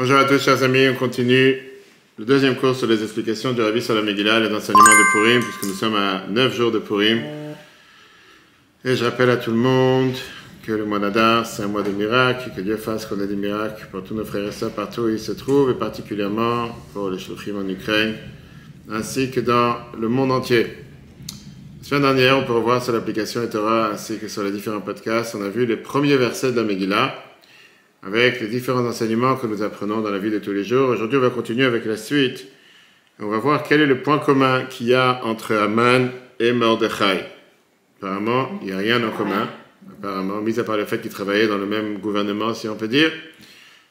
Bonjour à tous, chers amis. On continue le deuxième cours sur les explications du Rabbi sur la Megillah, les enseignements de Purim, puisque nous sommes à 9 jours de Purim. Et je rappelle à tout le monde que le mois d'Adar, c'est un mois de miracles, que Dieu fasse qu'on ait des miracles pour tous nos frères et sœurs partout où ils se trouvent, et particulièrement pour les shluchim en Ukraine, ainsi que dans le monde entier. La semaine dernière, on peut revoir sur l'application Torah, ainsi que sur les différents podcasts, on a vu les premiers versets de la Megillah, avec les différents enseignements que nous apprenons dans la vie de tous les jours. Aujourd'hui, on va continuer avec la suite. On va voir quel est le point commun qu'il y a entre Aman et Mordechai. Apparemment, il n'y a rien en commun. Apparemment, mis à part le fait qu'ils travaillaient dans le même gouvernement, si on peut dire.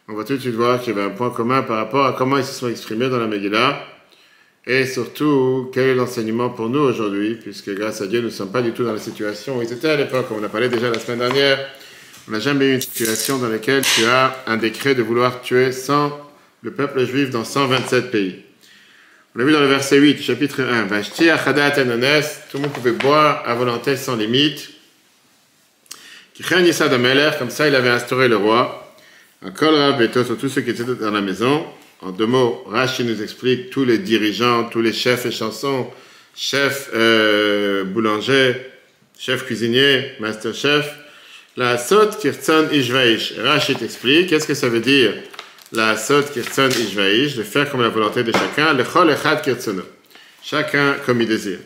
On va tout de suite voir qu'il y avait un point commun par rapport à comment ils se sont exprimés dans la Megillah. Et surtout, quel est l'enseignement pour nous aujourd'hui, puisque grâce à Dieu, nous ne sommes pas du tout dans la situation où ils étaient à l'époque. Comme on a parlé déjà la semaine dernière, on n'a jamais eu une situation dans laquelle tu as un décret de vouloir tuer le peuple juif dans 127 pays. On l'a vu dans le verset 8, chapitre 1. Vashti achadat enones, tout le monde pouvait boire à volonté sans limite. Kichen Yisad Ameler, comme ça il avait instauré le roi. Un kol rav beto sur tous ceux qui étaient dans la maison. En deux mots, Rashi nous explique tous les dirigeants, tous les chefs et chansons, chefs boulanger, chefs cuisiniers, master chef. La sot kirtzon ishvaish. Rashi t'explique, qu'est-ce que ça veut dire la sot kirtzon ishvaish, de faire comme la volonté de chacun, le chol echad kirtzono. Chacun comme il désire.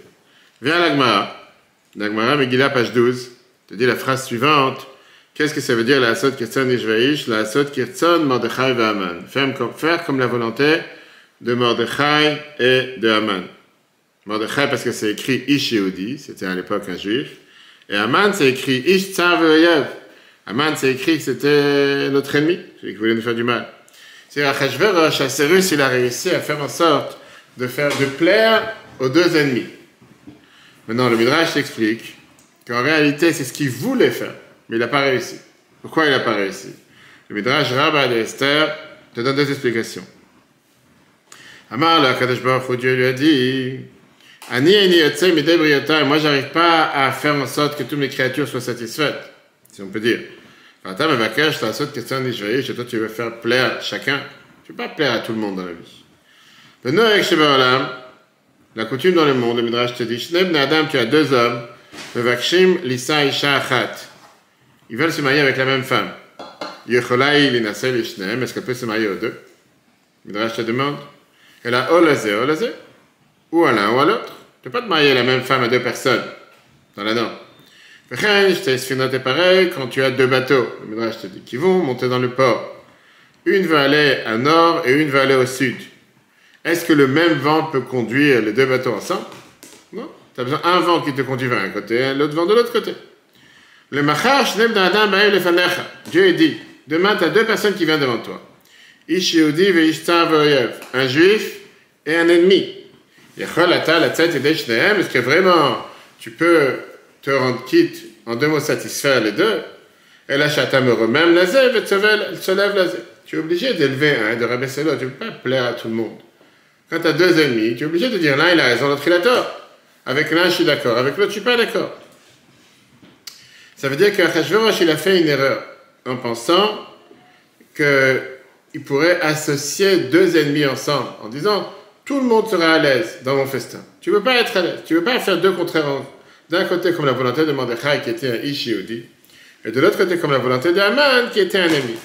Viens à l'Agmara, Megillah, page 12, te dit la phrase suivante. Qu'est-ce que ça veut dire la sot kirtzon ishvaish? La sot kirtzon Mordechai ve Haman. Faire comme la volonté de Mordechai et de Haman. Mordechai parce que c'est écrit Ish Yehudi, c'était à l'époque un juif. Et Haman, c'est écrit Ish Tsar Ve'oyev. Haman, c'est écrit que c'était notre ennemi, celui qui voulait nous faire du mal. C'est Achashverosh, Asserus, il a réussi à faire en sorte de plaire aux deux ennemis. Maintenant, le Midrash t'explique qu'en réalité, c'est ce qu'il voulait faire, mais il n'a pas réussi. Pourquoi il n'a pas réussi? Le Midrash Rabbah de Esther te donne deux explications. Amar, le Kadosh Baruch Hu, Dieu lui a dit moi, j'arrive pas à faire en sorte que toutes mes créatures soient satisfaites, si on peut dire. Et toi, tu veux faire plaire chacun. Tu ne veux pas plaire à tout le monde dans la vie. La coutume dans le monde, le Midrash te dit tu as deux hommes, ils veulent se marier avec la même femme. Est-ce qu'elle peut se marier aux deux? Le Midrash te demande elle a olazé, ou à l'un ou à l'autre. Tu ne peux pas te marier la même femme à deux personnes dans la norme. C'est pareil quand tu as deux bateaux, le Midrash te dit, qui vont monter dans le port. Une va aller à nord et une va aller au sud. Est-ce que le même vent peut conduire les deux bateaux ensemble? Non. Tu as besoin d'un vent qui te conduit vers un côté et l'autre vent de l'autre côté. Le machar shneim d'adam ba'el lefanecha. Dieu dit, demain tu as deux personnes qui viennent devant toi. Ish Yehudi ve ish Tsar ve'oyev. Un juif et un ennemi. Est-ce que vraiment tu peux te rendre quitte, en deux mots, satisfaire les deux? Et la chata me remème la zève et se lève la zève. Tu es obligé d'élever un, de rabaisser l'autre. Tu ne peux pas plaire à tout le monde. Quand tu as deux ennemis, tu es obligé de dire l'un il a raison, l'autre il a tort. Avec l'un je suis d'accord, avec l'autre je ne suis pas d'accord. Ça veut dire qu'Achashverosh il a fait une erreur en pensant qu'il pourrait associer deux ennemis ensemble en disant tout le monde sera à l'aise dans mon festin. Tu ne veux pas être à l'aise. Tu ne veux pas faire deux contraires. D'un côté, comme la volonté de Mordechai, qui était un Ish Yehudi, et de l'autre côté, comme la volonté de Haman, qui était un ennemi.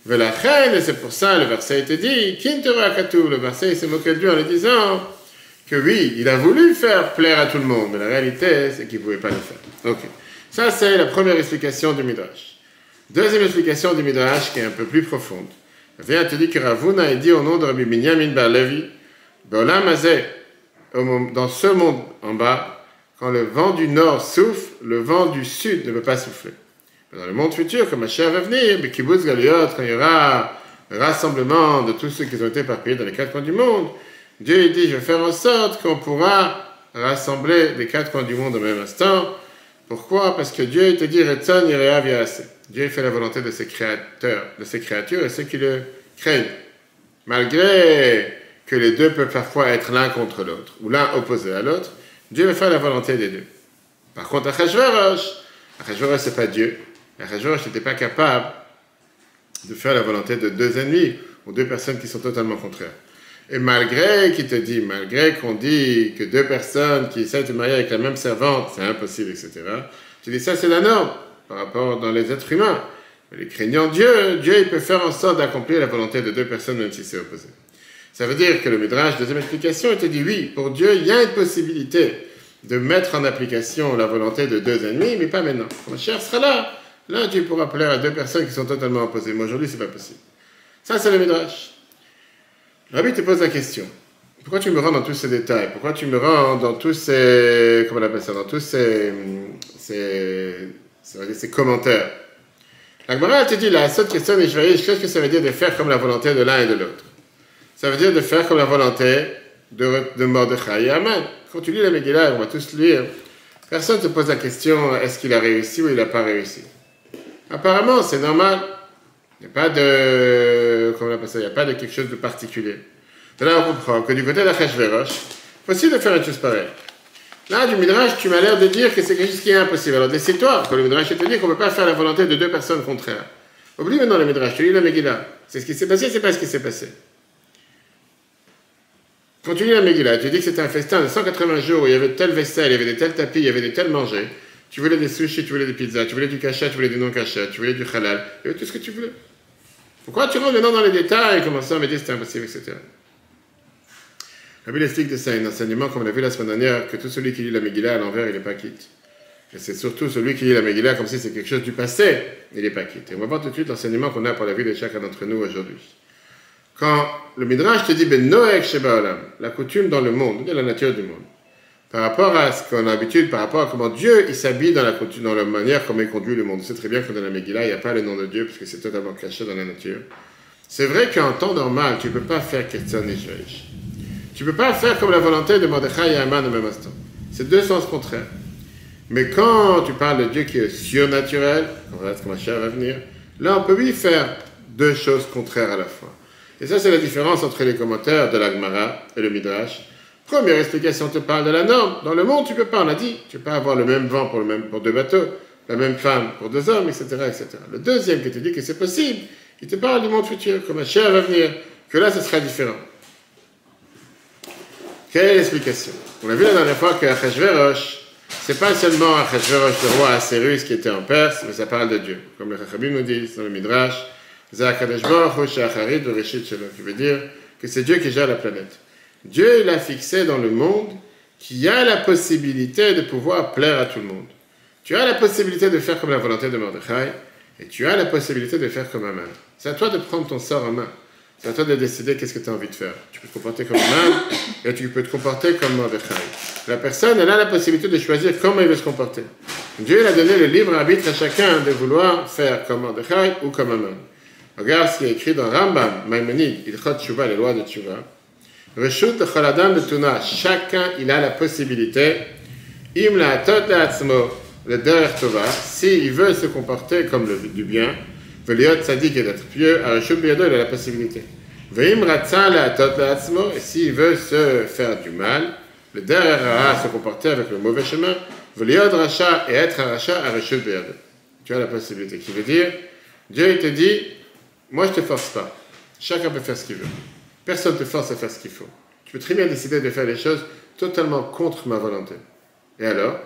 Et c'est pour ça, le verset a été dit, Kintera Katou, le verset, il s'est moqué de lui en lui disant que oui, il a voulu faire plaire à tout le monde, mais la réalité, c'est qu'il ne pouvait pas le faire. Ok. Ça, c'est la première explication du Midrash. Deuxième explication du Midrash, qui est un peu plus profonde. Viens te dire que Ravuna a dit au nom de Rabbi Binyamin Bar Levi, dans ce monde en bas, quand le vent du nord souffle, le vent du sud ne peut pas souffler. Dans le monde futur, comme Mashiach va venir, Kibbutz Galiot, quand il y aura le rassemblement de tous ceux qui ont été éparpillés dans les quatre coins du monde, Dieu dit, je vais faire en sorte qu'on pourra rassembler les quatre coins du monde au même instant. Pourquoi? Parce que Dieu te dit, Retzon Yireav Yaseh. Dieu fait la volonté de ses créateurs, de ses créatures et ceux qui le craignent. Malgré que les deux peuvent parfois être l'un contre l'autre, ou l'un opposé à l'autre, Dieu va faire la volonté des deux. Par contre, Achashverosh, c'est pas Dieu. Achashverosh n'était pas capable de faire la volonté de deux ennemis, ou deux personnes qui sont totalement contraires. Et malgré qu'on dit que deux personnes qui essaient de se marier avec la même servante, c'est impossible, etc. Tu dis ça, c'est la norme par rapport dans les êtres humains. Mais les craignants Dieu, il peut faire en sorte d'accomplir la volonté de deux personnes même si c'est opposé. Ça veut dire que le Midrash, deuxième explication, il te dit oui, pour Dieu, il y a une possibilité de mettre en application la volonté de deux ennemis, mais pas maintenant. Quand Mashiach sera là, là Dieu pourra plaire à deux personnes qui sont totalement opposées. Mais aujourd'hui, c'est pas possible. Ça, c'est le Midrash. Le Rabbi te pose la question. Pourquoi tu me rends dans tous ces détails? Pourquoi tu me rends dans tous ces... Comment on appelle ça? Dans tous ces commentaires. La Gemara te dit, la seule question est, qu'est-ce que ça veut dire de faire comme la volonté de l'un et de l'autre? Ça veut dire de faire comme la volonté de Mordechai et Haman. Quand tu lis la Megillah, on va tous lire, personne ne te pose la question, est-ce qu'il a réussi ou il n'a pas réussi? Apparemment, c'est normal. Il n'y a pas de... Comment on appelle ça? Il n'y a pas de quelque chose de particulier. De là, on comprend que du côté d'Achashverosh, c'est possible de faire une chose pareille. Là, du Midrash, tu m'as l'air de dire que c'est quelque chose qui est impossible. Alors, décide-toi, quand le Midrash te dit qu'on ne peut pas faire la volonté de deux personnes contraires. Oublie maintenant le Midrash, tu lis la Megillah. C'est ce qui s'est passé, c'est pas ce qui s'est passé. Quand tu lis la Megillah, tu dis que c'était un festin de 180 jours où il y avait telle vaisselle, il y avait des tels tapis, il y avait des tels mangés. Tu voulais des sushis, tu voulais des pizzas, tu voulais du kasha, tu voulais du non-kasha, tu voulais du halal, il y avait tout ce que tu voulais. Pourquoi tu rentres maintenant dans les détails et commences à me dire que c'était impossible, etc. La Bible explique de ça un enseignement, comme on l'a vu la semaine dernière, que tout celui qui lit la Megillah à l'envers, il n'est pas quitte. Et c'est surtout celui qui lit la Megillah comme si c'est quelque chose du passé, il n'est pas quitte. Et on va voir tout de suite l'enseignement qu'on a pour la vie de chacun d'entre nous aujourd'hui. Quand le Midrash te dit ben Noach sheba olam, la coutume dans le monde, de la nature du monde, par rapport à ce qu'on a l'habitude, par rapport à comment Dieu il s'habille dans la manière comme il conduit le monde. On sait très bien que dans la Megillah, il n'y a pas le nom de Dieu, puisque c'est totalement caché dans la nature. C'est vrai qu'en temps normal, tu ne peux pas faire Ketson et Jaish. Tu ne peux pas faire comme la volonté de Mordechai et Haman au même instant. C'est deux sens contraires. Mais quand tu parles de Dieu qui est surnaturel, on regarde comment Mashiach va venir, là on peut lui faire deux choses contraires à la fois. Et ça c'est la différence entre les commentaires de la Gemara et le Midrash. Première explication te parle de la norme. Dans le monde tu ne peux pas, on l'a dit, tu ne peux pas avoir le même vent pour deux bateaux, la même femme pour deux hommes, etc., etc. Le deuxième qui te dit que c'est possible, il te parle du monde futur, comme Mashiach va venir, que là ce sera différent. Quelle est l'explication? On a vu la dernière fois que Achashverosh, c'est pas seulement Achashverosh, le roi Assérus qui était en Perse, mais ça parle de Dieu. Comme les Chachamim nous disent dans le Midrash, qui veut dire que c'est Dieu qui gère la planète. Dieu, il a fixé dans le monde qu'il y a la possibilité de pouvoir plaire à tout le monde. Tu as la possibilité de faire comme la volonté de Mordechai, et tu as la possibilité de faire comme Haman. C'est à toi de prendre ton sort en main. C'est à toi de décider qu'est-ce que tu as envie de faire. Tu peux te comporter comme Haman, et tu peux te comporter comme Mordechai. La personne, elle a la possibilité de choisir comment il veut se comporter. Dieu, il a donné le libre arbitre à chacun de vouloir faire comme Mordechai ou comme Haman. Regarde ce qui est écrit dans Rambam, Maïmonide, Ilchot Tshuva, les lois de Tshuva. Reshut Chol Adam de Tuna, chacun, il a la possibilité, Im la tot la atzmo, le derer tova, s'il veut se comporter comme du bien, Veliot Tzadik et d'être pieux, à Reshut Biyado, il a la possibilité. Veim Ratza la tot la atzmo, et s'il veut se faire du mal, le derer ra, se comporter avec le mauvais chemin, Veliot Racha et être un Racha à Reshut Biyado. Tu as la possibilité, qui veut dire, Dieu il te dit, moi je ne te force pas, chacun peut faire ce qu'il veut. Personne ne te force à faire ce qu'il faut. Tu peux très bien décider de faire des choses totalement contre ma volonté. Et alors?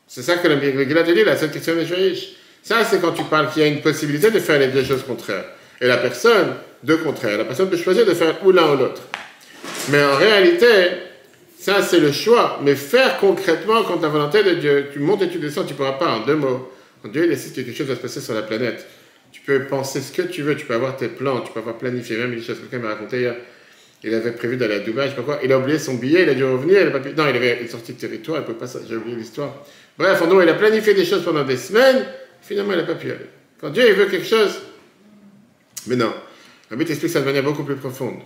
C'est ça que le Megillah te dit, la seule question des Joïch. Ça, c'est quand tu parles qu'il y a une possibilité de faire les deux choses contraires. Et la personne, deux contraires. La personne peut choisir de faire ou l'un ou l'autre. Mais en réalité, ça, c'est le choix. Mais faire concrètement contre la volonté de Dieu, tu montes et tu descends, tu ne pourras pas en deux mots. Quand Dieu décide que quelque chose va se passer sur la planète, tu peux penser ce que tu veux, tu peux avoir tes plans, tu peux avoir planifié même des choses. Quelqu'un m'a raconté hier, il avait prévu d'aller à Dubaï, je sais pas quoi, il a oublié son billet, il a dû revenir, non, il est sorti de territoire, il peut pas, j'ai oublié l'histoire. Bref, en gros, il a planifié des choses pendant des semaines, finalement, il n'a pas pu aller. Quand Dieu, il veut quelque chose, mais non. La Bible t'explique ça de manière beaucoup plus profonde.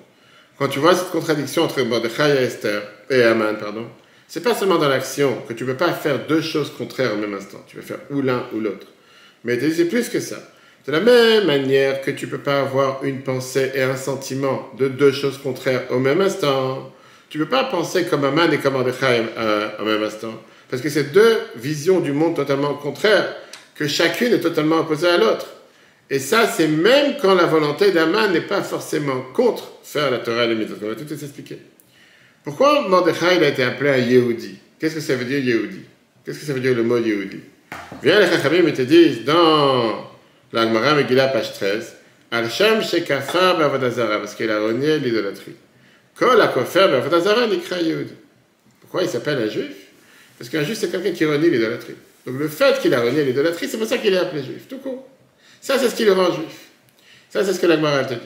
Quand tu vois cette contradiction entre Mordechai et Haman, c'est pas seulement dans l'action que tu ne peux pas faire deux choses contraires au même instant. Tu peux faire ou l'un ou l'autre. Mais c'est plus que ça. De la même manière que tu ne peux pas avoir une pensée et un sentiment de deux choses contraires au même instant, tu ne peux pas penser comme Haman et comme Mordechai au même instant. Parce que c'est deux visions du monde totalement contraires, que chacune est totalement opposée à l'autre. Et ça, c'est même quand la volonté d'Aman n'est pas forcément contre faire la Torah et les mitzvot. On va tout expliquer. Pourquoi Mordechai il a été appelé un Yehudi? Qu'est-ce que ça veut dire Yehudi? Qu'est-ce que ça veut dire le mot Yehudi? Viens les Chachamim et te disent dans la Gemara Megillah, page 13, Al-Shem Shekafar B'Avodazara, parce qu'il a renié l'idolâtrie. Kol HaKofer B'Avodazara Nikra Yehudi. Pourquoi il s'appelle un juif? Parce qu'un juif, c'est quelqu'un qui renie l'idolâtrie. Donc le fait qu'il a renié l'idolâtrie, c'est pour ça qu'il est appelé juif, tout court. Ça, c'est ce qui le rend juif. Ça, c'est ce que la Gemara te dit.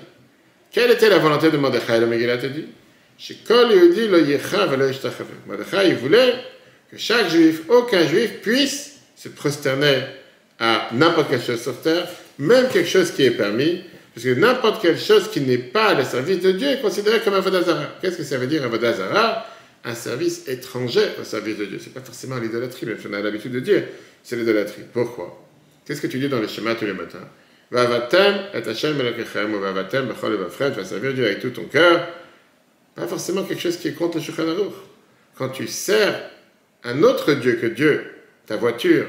Quelle était la volonté de Mordechai? Le Megillah te dit Mordechai, il voulait que chaque juif, aucun juif, puisse se prosterner à n'importe quelle chose sur terre, même quelque chose qui est permis, parce que n'importe quelle chose qui n'est pas le service de Dieu est considérée comme un Avodah Zara. Qu'est-ce que ça veut dire Avodah Zara? Un service étranger au service de Dieu. Ce n'est pas forcément l'idolâtrie, même si on a l'habitude de dire c'est l'idolâtrie. Pourquoi? Qu'est-ce que tu dis dans le schéma tous les matins? Vavatem et Hashem Elokechem, ou Vavatem bechol vafred, va servir Dieu avec tout ton cœur. Pas forcément quelque chose qui est contre le Shulchan Aruch. Quand tu sers un autre Dieu que Dieu, ta voiture,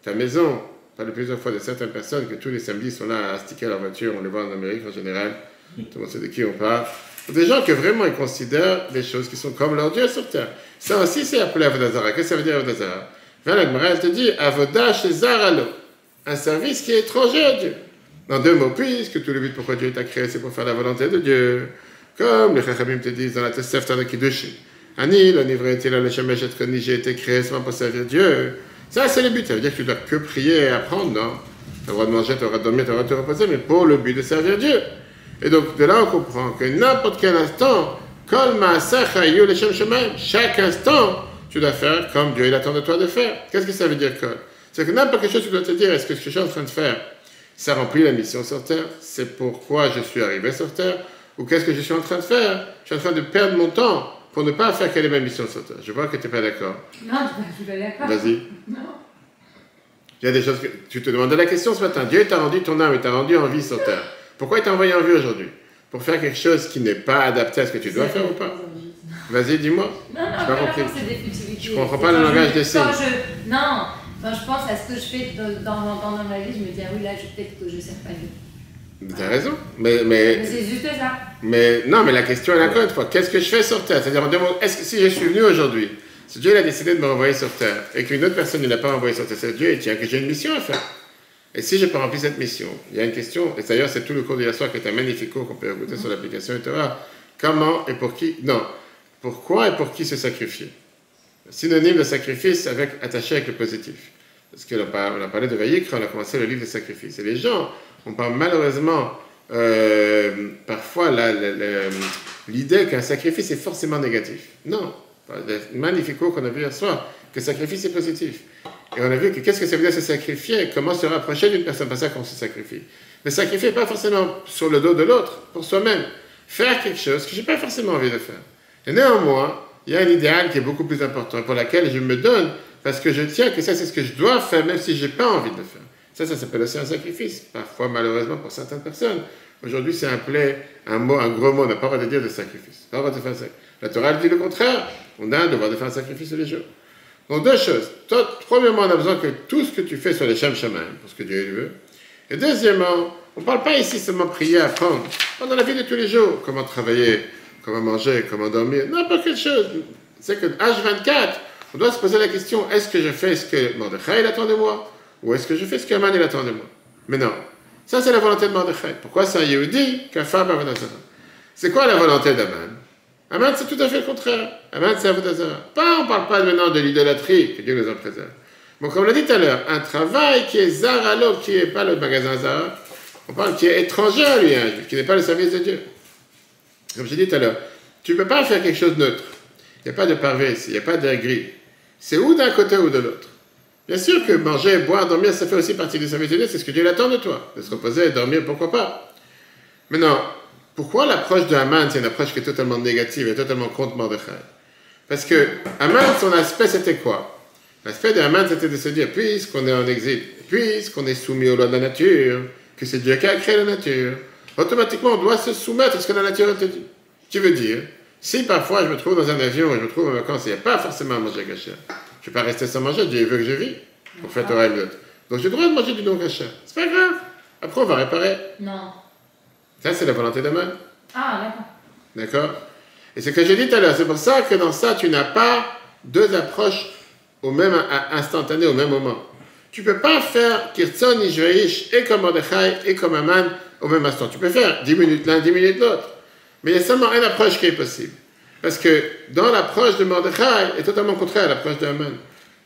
ta maison, on parle plusieurs fois de certaines personnes que tous les samedis sont là à astiquer leur voiture, on les voit en Amérique en général, tout le monde sait de qui on parle. Des gens que vraiment ils considèrent des choses qui sont comme leur Dieu sur terre. Ça aussi c'est appelé Avodah Zara. Qu'est-ce que ça veut dire Avodah Zara? La Gemara elle te dit Avodah Shezar Alo, un service qui est étranger à Dieu. Dans deux mots, puisque tout le but pourquoi Dieu t'a créé, c'est pour faire la volonté de Dieu. Comme les Chachamim te disent dans la Tosefta de Kiddushin. Ani, l'onivré-il, le Shemesh et Koni, j'ai été créé seulement pour servir Dieu. Ça, c'est le but. Ça veut dire que tu dois que prier et apprendre, non? Tu as le droit de manger, tu as le droit de dormir, tu as le droit de te reposer, mais pour le but de servir Dieu. Et donc, de là, on comprend que n'importe quel instant, Kol Ma'aseh Hayu L'Shem Shemaim, chaque instant, tu dois faire comme Dieu il attend de toi de faire. Qu'est-ce que ça veut dire, Kol? C'est que n'importe quelle chose, tu dois te dire, est-ce que ce que je suis en train de faire, ça remplit la mission sur Terre? C'est pourquoi je suis arrivé sur Terre? Ou qu'est-ce que je suis en train de faire? Je suis en train de perdre mon temps pour ne pas faire quelle est ma mission sur Terre. Je vois que tu n'es pas d'accord. Non, je ne suis pas d'accord. Vas-y. Non. Il y a des choses que tu te demandais la question ce matin. Dieu t'a rendu ton âme, il t'a rendu en vie sur Terre. Pourquoi il t'a envoyé en vie aujourd'hui? Pour faire quelque chose qui n'est pas adapté à ce que tu dois faire ou pas? Vas-y, dis-moi. Non, non, je pas compris. C'est des futilités. Je ne comprends pas le langage des signes. Non, quand je pense à ce que je fais dans ma vie, je me dis, ah oui, là, peut-être que je ne sers pas Dieu. Tu as raison. Mais c'est juste ça. Mais non, mais la question est encore une fois, qu'est-ce que je fais sur Terre? C'est-à-dire, on demande, est-ce que si je suis venu aujourd'hui, si Dieu il a décidé de me renvoyer sur Terre, et qu'une autre personne ne l'a pas envoyé sur Terre, c'est Dieu, il tient que j'ai une mission à faire. Et si je n'ai pas rempli cette mission, il y a une question, et d'ailleurs c'est tout le cours d'hier soir qui est un magnifique cours qu'on peut écouter sur l'application Torah. Comment et pour qui? Non. Pourquoi et pour qui se sacrifier? Synonyme de sacrifice attaché avec le positif. Parce qu'on a parlé de Vayikra, on a commencé le livre des sacrifices. Et les gens, on parle malheureusement parfois l'idée qu'un sacrifice est forcément négatif. Non. Le magnifique cours qu'on a vu hier soir, que le sacrifice est positif. Et on a vu que qu'est-ce que ça veut dire se sacrifier, comment se rapprocher d'une personne, pas ça qu'on se sacrifie. Mais sacrifier pas forcément sur le dos de l'autre, pour soi-même. Faire quelque chose que je n'ai pas forcément envie de faire. Et néanmoins, il y a un idéal qui est beaucoup plus important, pour lequel je me donne, parce que je tiens que ça c'est ce que je dois faire, même si je n'ai pas envie de le faire. Ça s'appelle aussi un sacrifice, parfois malheureusement pour certaines personnes. Aujourd'hui c'est appelé un gros mot, on n'a pas le droit de dire de sacrifice. Pas le droit de faire ça. La Torah dit le contraire, on a le devoir de faire un sacrifice tous les jours. Donc deux choses. Premièrement, on a besoin que tout ce que tu fais soit les Shem Shemaim, pour ce que Dieu veut. Et deuxièmement, on ne parle pas ici seulement prier, apprendre. Dans la vie de tous les jours, comment travailler, comment manger, comment dormir, n'importe quelle chose. C'est que H24, on doit se poser la question, est-ce que je fais ce que Mordechai attend de moi, ou est-ce que je fais ce qu'Aman attend de moi? Mais non. Ça, c'est la volonté de Mordechai. Pourquoi c'est un Yehudi qu'un femme Avodah Zara? C'est quoi la volonté d'Aman? Aman, c'est tout à fait le contraire. Aman, c'est Avodah Zara. On ne parle pas maintenant de l'idolâtrie, que Dieu nous en préserve. Bon, comme on l'a dit tout à l'heure, un travail qui est Zara, qui n'est pas le magasin Zara, on parle qui est étranger à lui, hein, qui n'est pas le service de Dieu. Comme j'ai dit tout à l'heure, tu ne peux pas faire quelque chose de neutre. Il n'y a pas de parvé ici, il n'y a pas de gris. C'est ou d'un côté ou de l'autre. Bien sûr que manger, boire, dormir, ça fait aussi partie du service de Dieu, c'est ce que Dieu attend de toi. De se reposer, dormir, pourquoi pas. Maintenant, pourquoi l'approche de Haman, c'est une approche qui est totalement négative et totalement contre Mordechai? Parce que Haman, son aspect, c'était quoi? L'aspect de Haman, c'était de se dire, puisqu'on est en exil, puisqu'on est soumis aux lois de la nature, que c'est Dieu qui a créé la nature, automatiquement, on doit se soumettre à ce que la nature te dit. Qui veut dire, si parfois je me trouve dans un avion et je me trouve en vacances, il n'y a pas forcément à manger kasher. Je ne vais pas rester sans manger, Dieu veut que je vis pour faire Torah et l'autre. Donc j'ai le droit de manger du non kasher. C'est pas grave. Après, on va réparer. Non. Ça, c'est la volonté d'Aman. Ah, d'accord. D'accord? Et c'est ce que j'ai dit tout à l'heure. C'est pour ça que dans ça, tu n'as pas deux approches au même instantané, au même moment. Tu ne peux pas faire Kirtzon Ishveish et comme Mordechai et comme Aman au même instant. Tu peux faire 10 minutes l'un, 10 minutes l'autre. Mais il y a seulement une approche qui est possible. Parce que dans l'approche de Mordechai est totalement contraire à l'approche de Aman.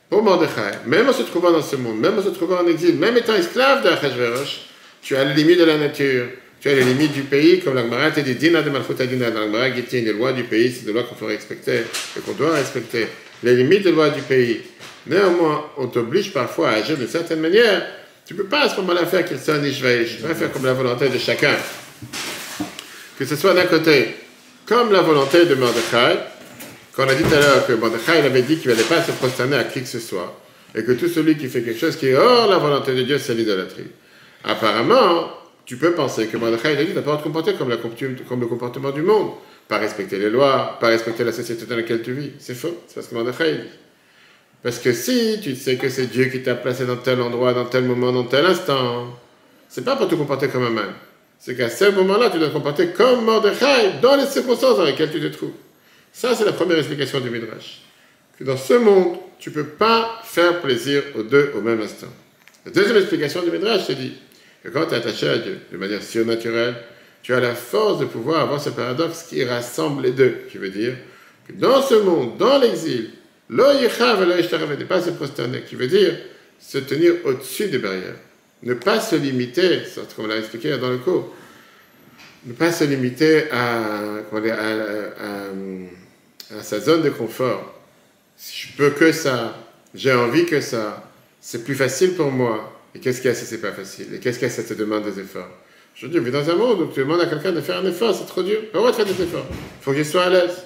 Pour Mordechai, même en se trouvant dans ce monde, même en se trouvant en exil, même étant esclave de Achashverosh, tu as les limites de la nature, tu as les limites du pays, comme la Gemara te dit, Dina de Malchut Adina, dans la Gemara Gittin, les lois du pays, c'est des lois qu'il faut respecter et qu'on doit respecter. Les limites des lois du pays. Néanmoins, on t'oblige parfois à agir d'une certaine manière. Tu ne peux pas à ce moment-là faire qu'il soit un ishvaïch. Tu vas faire comme la volonté de chacun. Que ce soit d'un côté, comme la volonté de Mordechai, qu'on a dit tout à l'heure que Mordechai avait dit qu'il n'allait pas se prosterner à qui que ce soit, et que tout celui qui fait quelque chose qui est hors la volonté de Dieu, c'est l'idolâtrie. Apparemment, tu peux penser que Mordechai a dit de ne pas te comporter comme le comportement du monde, pas respecter les lois, pas respecter la société dans laquelle tu vis. C'est faux, c'est parce que Mordechai dit. Parce que si tu sais que c'est Dieu qui t'a placé dans tel endroit, dans tel moment, dans tel instant, c'est pas pour te comporter comme un man. C'est qu'à ce moment-là, tu dois te comporter comme Mordechai dans les circonstances dans lesquelles tu te trouves. Ça, c'est la première explication du Midrash. Que dans ce monde, tu ne peux pas faire plaisir aux deux au même instant. La deuxième explication du Midrash, c'est dit que quand tu es attaché à Dieu de manière surnaturelle, tu as la force de pouvoir avoir ce paradoxe qui rassemble les deux. Qui veut dire que dans ce monde, dans l'exil, lo yichav lo yishtarave, ne pas se prosterner, qui veut dire se tenir au-dessus des barrières. Ne pas se limiter, comme on l'a expliqué dans le cours, ne pas se limiter à sa zone de confort. Si je peux que ça, j'ai envie que ça, c'est plus facile pour moi. Et qu'est-ce qu'il y a si c'est pas facile? Et qu'est-ce qu'il y a si ça te demande des efforts? Aujourd'hui, on vit dans un monde où tu demandes à quelqu'un de faire un effort, c'est trop dur. Pas le droit de faire des efforts. Il faut qu'il soit à l'aise.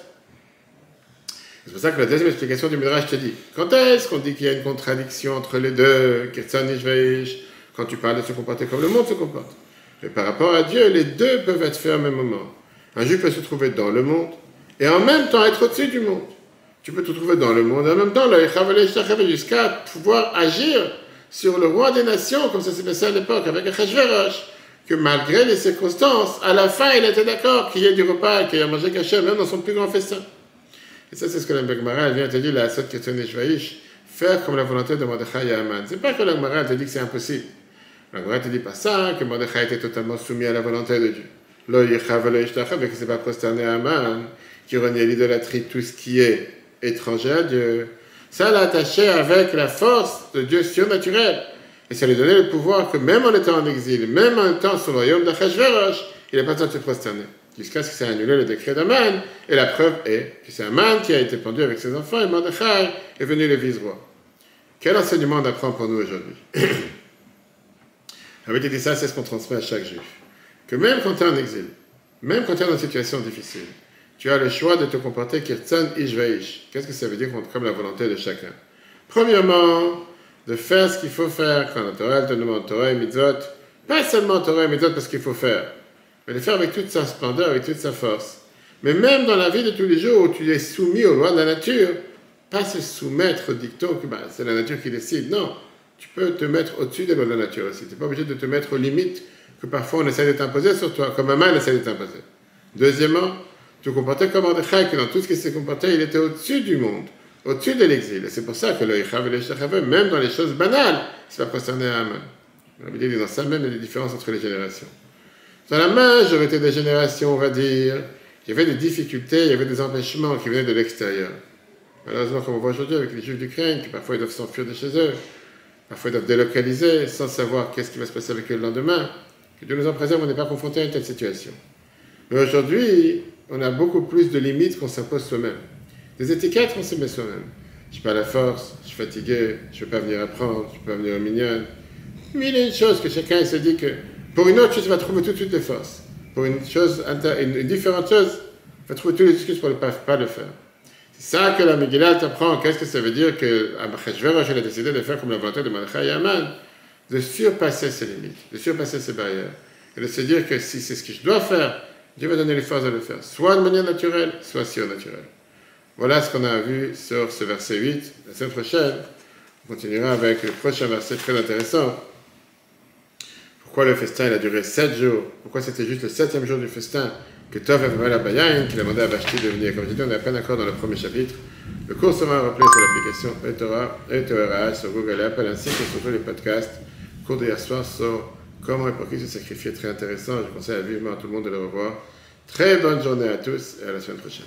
C'est pour ça que la deuxième explication du Midrash te dit, quand est-ce qu'on dit qu'il y a une contradiction entre les deux, Kirtzon Ishveish, quand tu parles de se comporter comme le monde se comporte? Mais par rapport à Dieu, les deux peuvent être faits au même moment. Un juif peut se trouver dans le monde et en même temps être au-dessus du monde. Tu peux te trouver dans le monde et en même temps jusqu'à pouvoir agir sur le roi des nations, comme ça s'est passé à l'époque avec Achashverosh, que malgré les circonstances, à la fin, il était d'accord qu'il y ait du repas, qu'il y ait à manger caché, même dans son plus grand festin. Et ça, c'est ce que la Gemara vient te dire, la Sot Kirtzon Ishveish, faire comme la volonté de Mordechai et Aman. C'est pas que la Gemara te dit que c'est impossible. La Gemara te dit pas ça, que Mordechai était totalement soumis à la volonté de Dieu. Lo yichav lo yishtachav, et que c'est pas prosterné à Aman, qui renie l'idolâtrie, tout ce qui est étranger à Dieu. Ça l'a attaché avec la force de Dieu surnaturel. Et ça lui donnait le pouvoir que même en étant en exil, même en étant sous le royaume d'Achashverosh, il n'a pas besoin de se prosterner. Jusqu'à ce que ça ait annulé le décret d'Aman. Et la preuve est que c'est Aman qui a été pendu avec ses enfants et Mordechai est venu le vice-roi. Quel enseignement on apprend pour nous aujourd'hui? Avec dit ça, c'est ce qu'on transmet à chaque juif. Que même quand tu es en exil, même quand tu es dans une situation difficile, tu as le choix de te comporter Kirtzon Ishveish. Qu'est-ce que ça veut dire comme la volonté de chacun? Premièrement, de faire ce qu'il faut faire quand la Torah te demande Torah et Mitzvot, pas seulement Torah et Mitzvot parce qu'il faut faire, mais de faire avec toute sa splendeur, avec toute sa force. Mais même dans la vie de tous les jours où tu es soumis aux lois de la nature, pas se soumettre au dicton que c'est la nature qui décide. Non, tu peux te mettre au-dessus des lois de la nature aussi. Tu n'es pas obligé de te mettre aux limites que parfois on essaie de t'imposer sur toi, comme Aman essaie de t'imposer. Deuxièmement, te comporter comme Mordechai, que dans tout ce qui s'est comporté, il était au-dessus du monde, au-dessus de l'exil. Et c'est pour ça que le Yichav et le Yishtachav, même dans les choses banales, c'est pas concerné à Aman. On avait dit dans ça même, il y a des différences entre les générations. Dans la majorité des générations, on va dire, il y avait des difficultés, il y avait des empêchements qui venaient de l'extérieur. Malheureusement, comme on voit aujourd'hui avec les Juifs d'Ukraine, qui parfois ils doivent s'enfuir de chez eux, parfois ils doivent délocaliser sans savoir qu'est-ce qui va se passer avec eux le lendemain. Que Dieu nous en préserve, on n'est pas confronté à une telle situation. Mais aujourd'hui, on a beaucoup plus de limites qu'on s'impose soi-même. Des étiquettes qu'on se met soi-même. Je n'ai pas la force, je suis fatigué, je ne peux pas venir apprendre, je ne peux pas venir aux mignonnes. Mais il y a une chose que chacun se dit que pour une autre chose, il va trouver tout de suite les forces. Pour une chose, une différente chose, il va trouver toutes les excuses pour ne pas le faire. C'est ça que la Megillah t'apprend. Qu'est-ce que ça veut dire que Achashverosh a décidé de faire comme la volonté de Mordechai et Aman, de surpasser ses limites, de surpasser ses barrières, et de se dire que si c'est ce que je dois faire, Dieu va donner les forces de le faire, soit de manière naturelle, soit surnaturelle. Voilà ce qu'on a vu sur ce verset 8. La semaine prochaine, on continuera avec le prochain verset très intéressant. pourquoi le festin il a duré 7 jours, pourquoi c'était juste le 7e jour du festin que Tov avait la Bayan, qu'il a demandé à Vashti de venir. Comme je dis, on est à peine encore dans le premier chapitre. Le cours sera rappelé sur l'application eTorah et Torah sur Google et Apple, ainsi que sur tous les podcasts. Le cours d'hier soir sur comment et pour qui se sacrifier, très intéressant. Je conseille vivement à tout le monde de le revoir. Très bonne journée à tous et à la semaine prochaine.